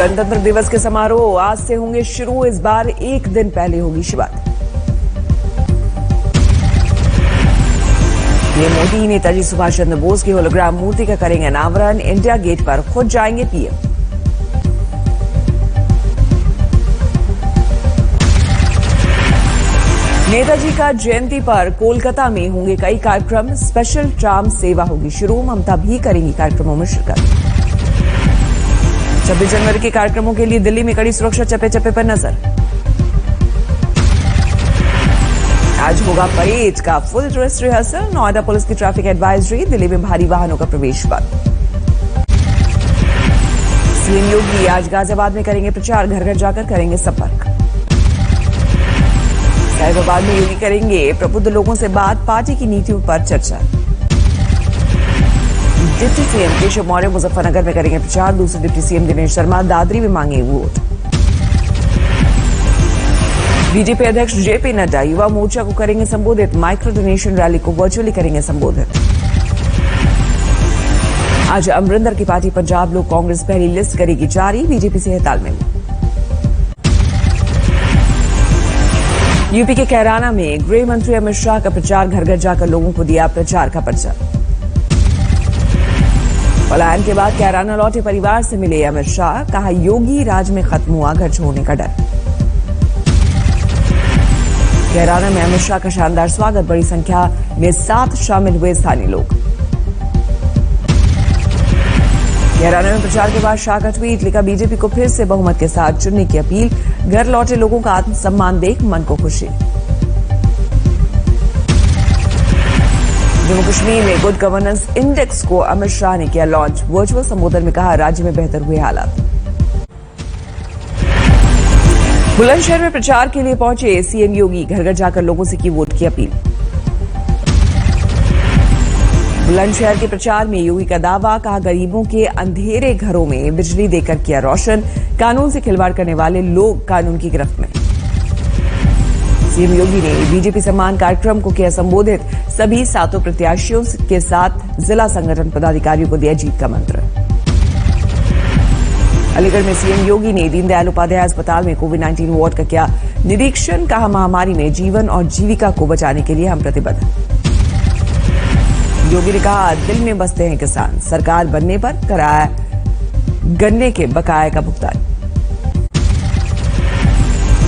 गणतंत्र दिवस के समारोह आज से होंगे शुरू। इस बार एक दिन पहले होगी शुरुआत। ये मोदी नेताजी सुभाष चंद्र बोस की होलोग्राम मूर्ति का करेंगे अनावरण। इंडिया गेट पर खुद जाएंगे पीएम। नेताजी का जयंती पर कोलकाता में होंगे कई कार्यक्रम। स्पेशल ट्राम सेवा होगी शुरू। ममता भी करेंगी कार्यक्रमों में शिरकत। 26 जनवरी के कार्यक्रमों के लिए दिल्ली में कड़ी सुरक्षा, चप्पे चप्पे पर नजर। आज होगा परेड का full dress rehearsal. Noida police की ट्रैफिक एडवाइजरी। दिल्ली में भारी वाहनों का प्रवेश बंद। सीएम योगी आज गाजियाबाद में करेंगे प्रचार। घर घर जाकर करेंगे संपर्क। साहिबाबाद में योगी करेंगे प्रबुद्ध लोगों से बात। पार्टी की नीतियों पर चर्चा। डिप्टी सीएम केशव मौर्य मुजफ्फरनगर में करेंगे प्रचार। दूसरे डिप्टी सीएम दिनेश शर्मा दादरी में मांगे वोट। बीजेपी अध्यक्ष जेपी नड्डा युवा मोर्चा को करेंगे संबोधित। माइक्रो डोनेशन रैली को वर्चुअली करेंगे संबोधित। आज अमरिंदर की पार्टी पंजाब लोक कांग्रेस पहली लिस्ट करेगी जारी। बीजेपी से है तालमेल। यूपी के कैराना में गृह मंत्री अमित शाह का प्रचार। घर घर जाकर लोगों को दिया प्रचार का पर्चा। पलायन के बाद कैराना लौटे परिवार से मिले अमित शाह। कहा योगी राज में खत्म हुआ घर छोड़ने का डर। कैराना में अमित शाह का शानदार स्वागत। बड़ी संख्या में साथ शामिल हुए स्थानीय लोग। कैराना में प्रचार के बाद शाह का ट्वीट लिखा। बीजेपी को फिर से बहुमत के साथ चुनने की अपील। घर लौटे लोगों का आत्मसम्मान देख मन को खुशी। जम्मू कश्मीर में गुड गवर्नेंस इंडेक्स को अमित शाह ने किया लॉन्च। वर्चुअल संबोधन में कहा राज्य में बेहतर हुए हालात। बुलंदशहर में प्रचार के लिए पहुंचे सीएम योगी। घर घर जाकर लोगों से की वोट की अपील। बुलंदशहर के प्रचार में योगी का दावा। कहा गरीबों के अंधेरे घरों में बिजली देकर किया रोशन। कानून से खिलवाड़ करने वाले लोग कानून की गिरफ्त में। सीएम योगी ने बीजेपी सम्मान कार्यक्रम को किया संबोधित। सभी 7 प्रत्याशियों के साथ जिला संगठन पदाधिकारियों को दिया जीत का मंत्र। अलीगढ़ में सीएम योगी ने दीनदयाल उपाध्याय अस्पताल में कोविड-19 वार्ड का किया निरीक्षण। कहा महामारी में जीवन और जीविका को बचाने के लिए हम प्रतिबद्ध। योगी ने कहा दिल में बसते हैं किसान। सरकार बनने पर कराया गन्ने के बकाये का भुगतान।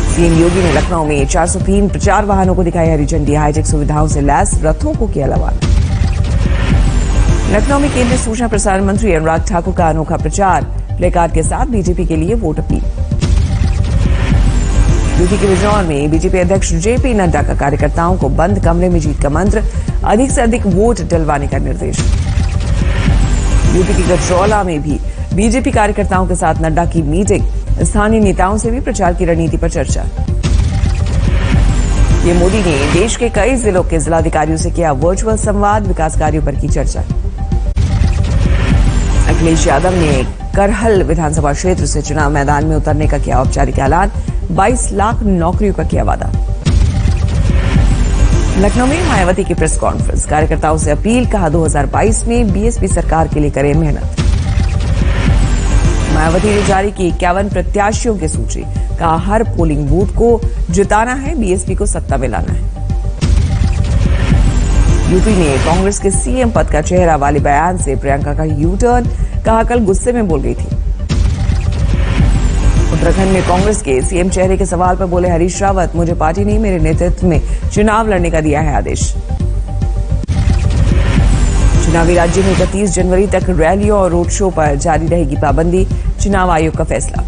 सीएम योगी ने लखनऊ में 403 प्रचार वाहनों को दिखाई हरी झंडी। हाईटेक सुविधाओं से लैस रथों को किया रवाना। लखनऊ में केंद्रीय सूचना प्रसारण मंत्री अनुराग ठाकुर का अनोखा प्रचार। प्लेकार्ड के साथ बीजेपी के लिए वोट अपील। यूपी के बिजनौर में बीजेपी अध्यक्ष जेपी नड्डा का कार्यकर्ताओं को बंद कमरे में जीत का मंत्र। अधिक से अधिक वोट डलवाने का निर्देश। यूपी के गजरौला में भी बीजेपी कार्यकर्ताओं के साथ नड्डा की मीटिंग। स्थानीय नेताओं से भी प्रचार की रणनीति पर चर्चा। ये मोदी ने देश के कई जिलों के जिलाधिकारियों से किया वर्चुअल संवाद। विकास कार्यों पर की चर्चा। अखिलेश यादव ने करहल विधानसभा क्षेत्र से चुनाव मैदान में उतरने का किया औपचारिक ऐलान। 22 लाख नौकरियों का किया वादा। लखनऊ में मायावती की प्रेस कॉन्फ्रेंस। कार्यकर्ताओं से अपील। कहा 2022 में बीएसपी सरकार के लिए करें मेहनत। मायावती ने जारी की 51 प्रत्याशियों की सूची। कहा हर पोलिंग बूथ को जिताना है। बीएसपी को सत्ता में लाना है। यूपी ने कांग्रेस के सीएम पद का चेहरा वाले बयान से प्रियंका का यू टर्न। कहा कल गुस्से में बोल गई थी। उत्तराखंड में कांग्रेस के सीएम चेहरे के सवाल पर बोले हरीश रावत। मुझे पार्टी ने मेरे नेतृत्व में चुनाव लड़ने का दिया है आदेश। चुनावी राज्य में 31 जनवरी तक रैलियों और रोड शो पर जारी रहेगी पाबंदी। चुनाव आयोग का फैसला।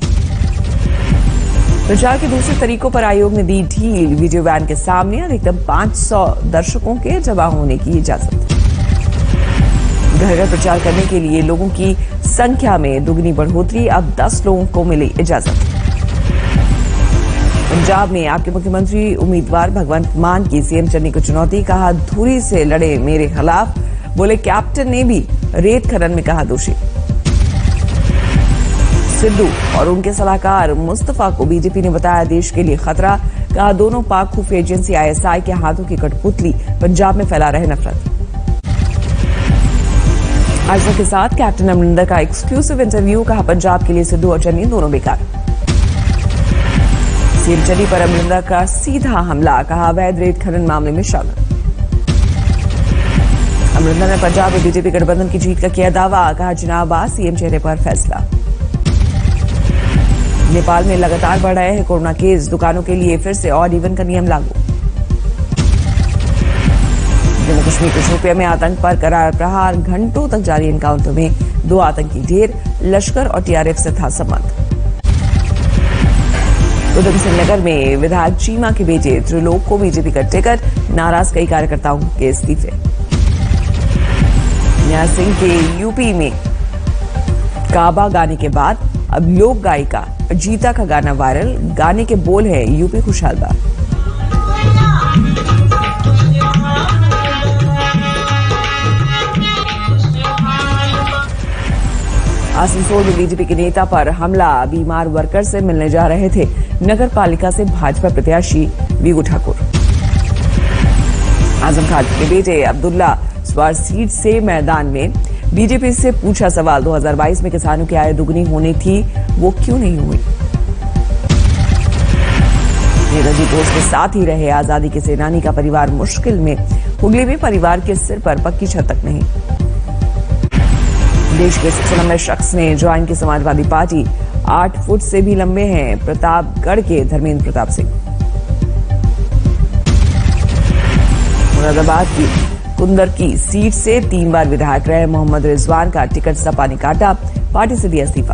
प्रचार के दूसरे तरीकों पर आयोग ने दी ढील। वीडियो वैन के सामने अधिकतम 500 दर्शकों के जमा होने की इजाजत। घर घर प्रचार करने के लिए लोगों की संख्या में दुगनी बढ़ोतरी। अब 10 लोगों को मिली इजाजत। पंजाब में आपके मुख्यमंत्री उम्मीदवार भगवंत मान की सीएम चन्नी को चुनौती। कहा धुरी से लड़े मेरे खिलाफ। बोले कैप्टन ने भी रेत खनन में कहा दोषी। सिद्धू और उनके सलाहकार मुस्तफा को बीजेपी ने बताया देश के लिए खतरा। कहा दोनों पाक खुफिया एजेंसी आईएसआई के हाथों की कठपुतली। पंजाब में फैला रहे नफरत। आजम के साथ कैप्टन अमरिंदर का एक्सक्लूसिव इंटरव्यू, कहा पंजाब के लिए सिद्धू और चन्नी दोनों बेकार। सीएम चन्नी पर अमरिंदर का सीधा हमला, कहा अवैध रेत खनन मामले में शामिल। अमरिंदर ने पंजाब में बीजेपी गठबंधन की जीत का किया दावा, कहा चुनाव बाद सीएम चेहरे पर फैसला। नेपाल में लगातार बढ़ रहे हैं कोरोना केस, दुकानों के लिए फिर से ऑड इवन का नियम लागू। जम्मू कश्मीर के शोपियां में आतंक पर करार प्रहार, घंटों तक जारी एनकाउंटर में 2 आतंकी ढेर, लश्कर और टीआरएफ से था संबंध। उधम सिंह नगर में विधायक चीमा के बेटे त्रिलोक को बीजेपी का टिकट, नाराज कई कार्यकर्ताओं के इस्तीफे। न्याय सिंह के यूपी में काबा गाने के बाद अब लोक गायिका अजीता का गाना वायरल, गाने के बोल है यूपी खुशहाल बा। आसनसोल में बीजेपी के नेता पर हमला, बीमार वर्कर से मिलने जा रहे थे नगर पालिका से भाजपा प्रत्याशी वीगू ठाकुर। आजम खान के बेटे अब्दुल्ला स्वार सीट से मैदान में, बीजेपी से पूछा सवाल, 2022 में किसानों की आय दुगनी होनी थी, वो क्यों नहीं हुई। नेताजी बोस के साथ ही रहे आजादी के सेनानी का परिवार मुश्किल में, हुगली में परिवार के सिर पर पक्की छत तक नहीं। देश के सबसे लंबे शख्स ने ज्वाइन की समाजवादी पार्टी, 8 फुट से भी लंबे हैं प्रतापगढ़ के धर्मेंद्र प्रताप सिंह। मुरादाबाद की कुंदर की सीट से 3 बार विधायक रहे मोहम्मद रिजवान का टिकट सपा ने काटा, पार्टी से दिया इस्तीफा।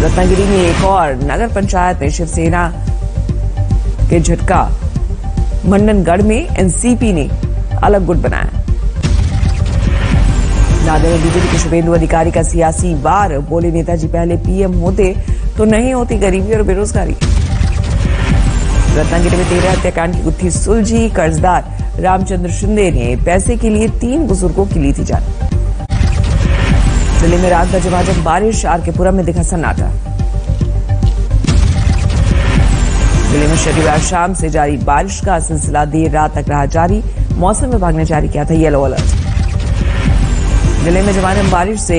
रत्नागिरी में एक और नगर पंचायत में शिवसेना के झटका, मंडनगढ़ में एनसीपी ने अलग गुट बनाया। नागौर में बीजेपी के शुभेंदु अधिकारी का सियासी वार, बोले नेताजी पहले पीएम होते तो नहीं होती गरीबी और बेरोजगारी। रत्नागिरी में 13 हत्याकांड की गुत्थी सुलझी, कर्जदार रामचंद्र शिंदे ने पैसे के लिए 3 बुजुर्गों की ली थी जान। जिले में रात भर झमाझम बारिश, आरकेपुरम में दिखा सन्नाटा। जिले में शनिवार शाम से जारी बारिश का सिलसिला देर रात तक रहा जारी, मौसम विभाग ने जारी किया था येलो अलर्ट। जिले में झमाझम बारिश से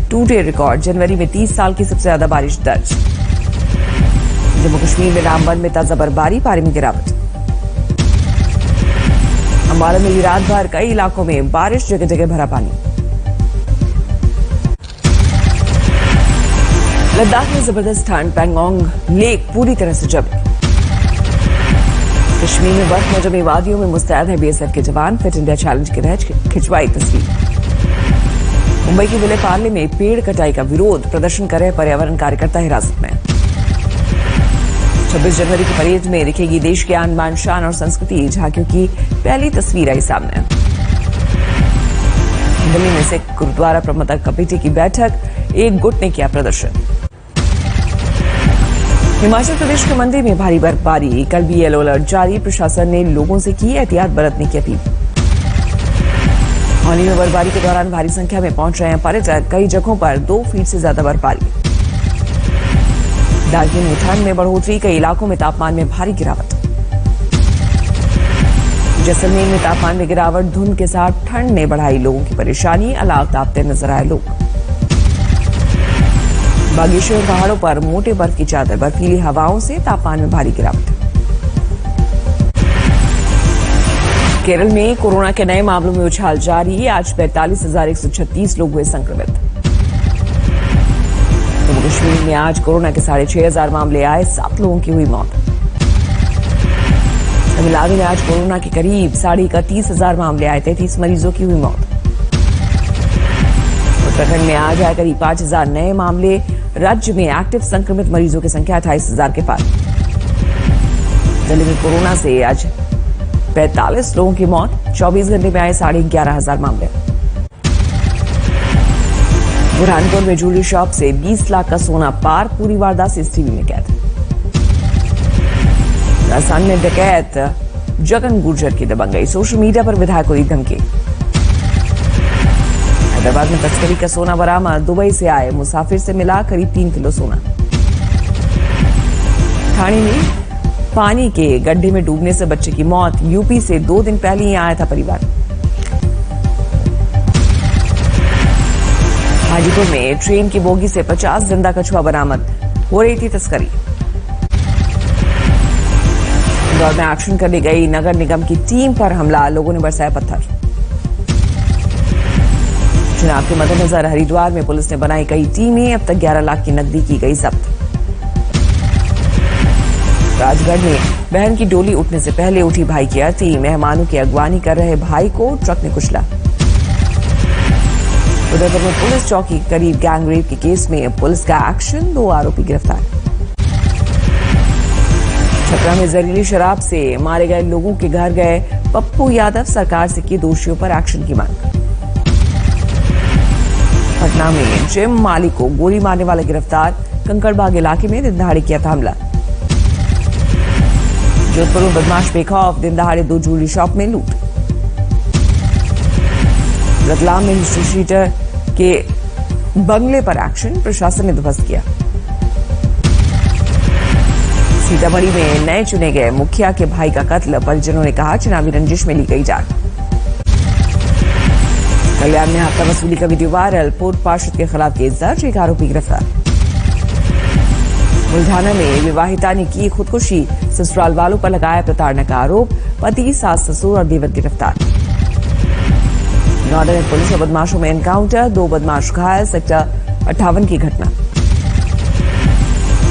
टूटे रिकॉर्ड, जनवरी में 30 साल की सबसे ज्यादा बारिश दर्ज। जम्मू कश्मीर में रामबन में ताजा बर्फबारी, पारे में गिरावट। अंबाला में भी रात भर कई इलाकों में बारिश, जगह जगह भरा पानी। लद्दाख में जबरदस्त ठंड, पैंगोंग लेक पूरी तरह से जम। कश्मीर में बर्फ में जमी वादियों में मुस्तैद है बीएसएफ के जवान, फिट इंडिया चैलेंज के तहत खिंचवाई तस्वीर। मुंबई के विले पार्ले में पेड़ कटाई का विरोध, प्रदर्शन कर रहे पर्यावरण कार्यकर्ता हिरासत में। 26 जनवरी की परेड में दिखेगी देश के आन बान शान और संस्कृति, झांकियों की पहली तस्वीर आई सामने। दिल्ली में सिख गुरुद्वारा प्रबंधक कमेटी की बैठक, एक गुट ने किया प्रदर्शन। हिमाचल प्रदेश के मंडी में भारी बर्फबारी, कल भी येलो अलर्ट जारी, प्रशासन ने लोगों से की एहतियात बरतने की अपील। औली में बर्फबारी के दौरान भारी संख्या में पहुंच रहे हैं पर्यटक, कई जगहों पर 2 फीट से ज्यादा बर्फबारी। दार्जिलिंग में ठंड में बढ़ोतरी, कई इलाकों में तापमान में भारी गिरावट। जैसलमेर में तापमान में गिरावट, धुंध के साथ ठंड ने बढ़ाई लोगों की परेशानी, अलाव तापते नजर आए लोग। बागेश्वर पहाड़ों पर मोटे बर्फ की चादर, बर्फीली हवाओं से तापमान में भारी गिरावट। केरल में कोरोना के नए मामलों में उछाल जारी, आज 45,136 लोग हुए संक्रमित। जम्मू कश्मीर में आज कोरोना के 6,500 मामले आए, 7 लोगों की हुई मौत। तमिलनाडु में आज कोरोना के करीब 31,000 मामले आए, 33 मरीजों की हुई मौत। उत्तराखंड में आज आए करीब 5,000 नए मामले, राज्य में एक्टिव संक्रमित मरीजों की संख्या 28,000 के पार। दिल्ली में कोरोना से आज 45 लोगों की मौत, 24 घंटे में आए 11,500 मामले। बुरहानपुर में ज्वेलरी शॉप से 20 लाख का सोना पार, पूरी वारदात सीसीटीवी में कैद। राजस्थान में डकैत जगन गुर्जर की दबंगई, सोशल मीडिया पर विधायक को दी धमकी। हैदराबाद में तस्करी का सोना बरामद, दुबई से आए मुसाफिर से मिला करीब 3 किलो सोना। ठाणे में पानी के गड्ढे में डूबने से बच्चे की मौत, यूपी से 2 दिन पहले ही आया था परिवार। हाजीपुर में ट्रेन की बोगी से 50 जिंदा कछुआ बरामद, हो रही थी तस्करी। इंदौर में एक्शन करने गई नगर निगम की टीम पर हमला, लोगों ने बरसाए पत्थर। चुनाव के मद्देनजर हरिद्वार में पुलिस ने बनाई कई टीमें, अब तक 11 लाख की नकदी की गई जब्त। राजगढ़ में बहन की डोली उठने से पहले उठी भाई की अर्थी, मेहमानों की अगवानी कर रहे भाई को ट्रक ने कुचला। उदयपुर में पुलिस चौकी के करीब गैंगरेप के केस में पुलिस का एक्शन, 2 आरोपी गिरफ्तार। छपरा में जहरीली शराब से मारे गए लोगों के घर गए पप्पू यादव, सरकार से की दोषियों पर एक्शन की मांग। पटना में जिम मालिक को गोली मारने वाला गिरफ्तार, कंकड़बाग इलाके में दिन दहाड़े किया था हमला। जोधपुर में बदमाश बेखौफ, दिन दहाड़े 2 ज्वेलरी शॉप में लूट। रतलाम में हिस्ट्री शीटर के बंगले पर एक्शन, प्रशासन ने ध्वस्त किया। सीतामढ़ी में नए चुने गए मुखिया के भाई का कत्ल, परिजनों ने कहा चुनावी रंजिश में ली गई जान। कल्याण में हफ्ता वसूली का वीडियो वायरल, पूर्व पार्षद के खिलाफ केस दर्ज, 1 आरोपी गिरफ्तार। बुल्ढाना में विवाहिता ने की खुदकुशी, ससुराल वालों पर लगाया प्रताड़ना का आरोप, पति, सास, ससुर और देवर गिरफ्तार। नौदा में पुलिस और बदमाशों में एनकाउंटर, 2 बदमाश घायल, सेक्टर 58 की घटना।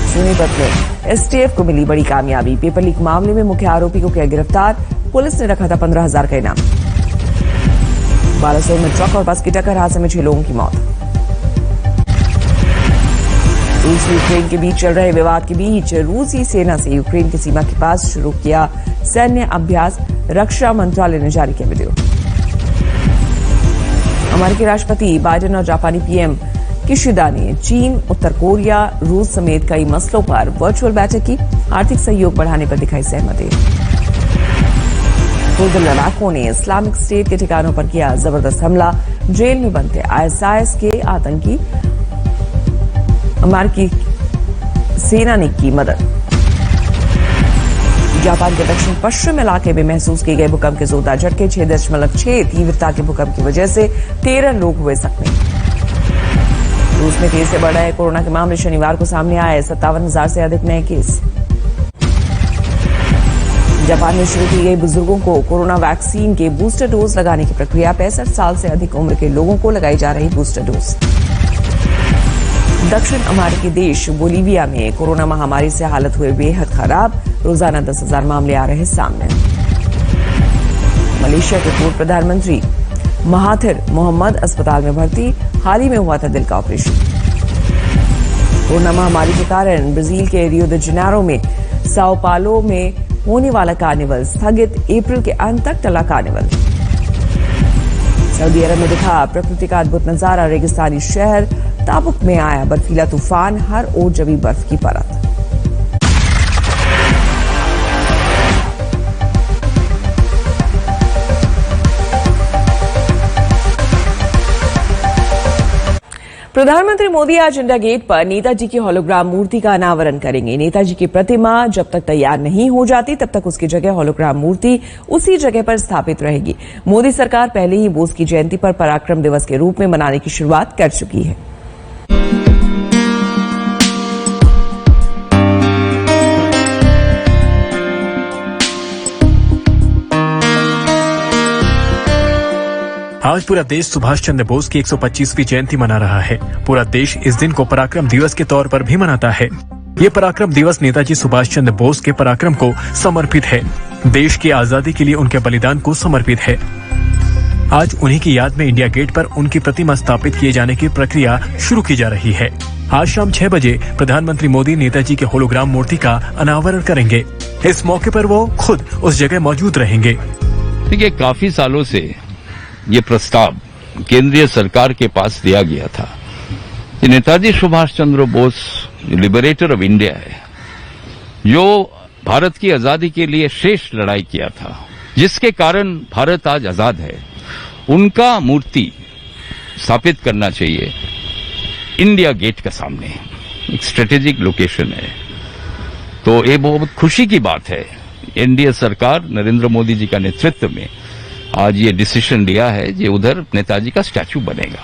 सोनीपत में एसटीएफ को मिली बड़ी कामयाबी, पेपर लीक मामले में मुख्य आरोपी को किया गिरफ्तार, पुलिस ने रखा था 15,000 का इनाम। बालासोर में ट्रक और बस की टक्कर, हादसे में 6 लोगों की मौत। रूस और यूक्रेन के बीच चल रहे विवाद के बीच रूसी सेना से यूक्रेन की सीमा के पास शुरू किया सैन्य अभ्यास, रक्षा मंत्रालय ने जारी किया वीडियो। अमेरिकी राष्ट्रपति बाइडेन और जापानी पीएम किशिदा ने चीन, उत्तर कोरिया, रूस समेत कई मसलों पर वर्चुअल बैठक की, आर्थिक सहयोग बढ़ाने पर दिखाई सहमति। खुद लड़ाकों ने इस्लामिक स्टेट के ठिकानों पर किया जबरदस्त हमला, जेल में बंद थे आईएसआईएस के आतंकी, अमेरिकी सेना ने की मदद। जापान के दक्षिण पश्चिम इलाके में महसूस किए गए भूकंप के जोरदार झटके, 6.6 तीव्रता के भूकंप की वजह से 13 लोग हुए जख्मी। रूस में तेजी से बढ़ रहे कोरोना के मामले, शनिवार को सामने आए 57,000 से अधिक नए केस। जापान में शुरू की गई बुजुर्गों को कोरोना वैक्सीन के बूस्टर डोज लगाने की प्रक्रिया, 65 साल से अधिक उम्र के लोगों को लगाई जा रही बूस्टर डोज। दक्षिण अमेरिकी देश बोलीविया में कोरोना महामारी से हालत हुए बेहद खराब, रोजाना 10,000 मामले आ रहे सामने। मलेशिया के पूर्व प्रधानमंत्री महाथिर मोहम्मद अस्पताल में भर्ती, हाल ही में हुआ था दिल का ऑपरेशन। कोरोना महामारी के कारण ब्राजील के रियो द जेनेरो में साओ पालो में होने वाला कार्निवल स्थगित, अप्रैल के अंत तक टला कार्निवल। सऊदी अरब में दिखा प्रकृति का अद्भुत नजारा, रेगिस्तानी शहर ताबुक में आया बर्फीला तूफान, हर ओर जमी बर्फ की परत। प्रधानमंत्री मोदी आज इंडिया गेट पर नेताजी की होलोग्राम मूर्ति का अनावरण करेंगे। नेताजी की प्रतिमा जब तक तैयार नहीं हो जाती तब तक उसकी जगह होलोग्राम मूर्ति उसी जगह पर स्थापित रहेगी। मोदी सरकार पहले ही बोस की जयंती पर पराक्रम दिवस के रूप में मनाने की शुरुआत कर चुकी है। आज पूरा देश सुभाष चंद्र बोस की 125वीं जयंती मना रहा है। पूरा देश इस दिन को पराक्रम दिवस के तौर पर भी मनाता है। ये पराक्रम दिवस नेताजी सुभाष चंद्र बोस के पराक्रम को समर्पित है, देश की आजादी के लिए उनके बलिदान को समर्पित है। आज उन्हीं की याद में इंडिया गेट पर उनकी प्रतिमा स्थापित किए जाने की प्रक्रिया शुरू की जा रही है। आज शाम 6 बजे प्रधानमंत्री मोदी नेताजी के होलोग्राम मूर्ति का अनावरण करेंगे। इस मौके पर वो खुद उस जगह मौजूद रहेंगे। देखिए, काफी सालों से ये प्रस्ताव केंद्रीय सरकार के पास दिया गया था कि Netaji Subhash Chandra Bose liberator of India है, जो भारत की आजादी के लिए श्रेष्ठ लड़ाई किया था, जिसके कारण भारत आज आजाद है, उनका मूर्ति स्थापित करना चाहिए इंडिया गेट के सामने। एक स्ट्रेटेजिक लोकेशन है, तो ये बहुत खुशी की बात है। एनडीए सरकार नरेंद्र मोदी जी का नेतृत्व में आज ये डिसीजन लिया है कि उधर नेताजी का स्टैचू बनेगा।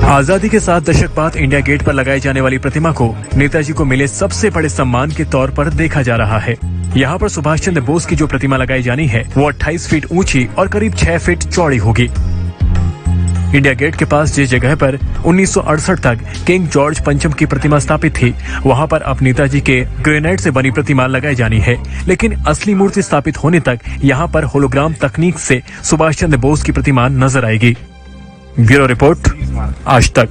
आजादी के 7 दशक बाद इंडिया गेट पर लगाई जाने वाली प्रतिमा को नेताजी को मिले सबसे बड़े सम्मान के तौर पर देखा जा रहा है। यहाँ पर सुभाष चंद्र बोस की जो प्रतिमा लगाई जानी है वो 28 फीट ऊंची और करीब 6 फीट चौड़ी होगी। इंडिया गेट के पास जिस जगह पर 1968 तक किंग जॉर्ज पंचम की प्रतिमा स्थापित थी, वहां पर अब नेताजी के ग्रेनाइट से बनी प्रतिमा लगाई जानी है। लेकिन असली मूर्ति स्थापित होने तक यहां पर होलोग्राम तकनीक से सुभाष चंद्र बोस की प्रतिमा नजर आएगी। ब्यूरो रिपोर्ट, आज तक।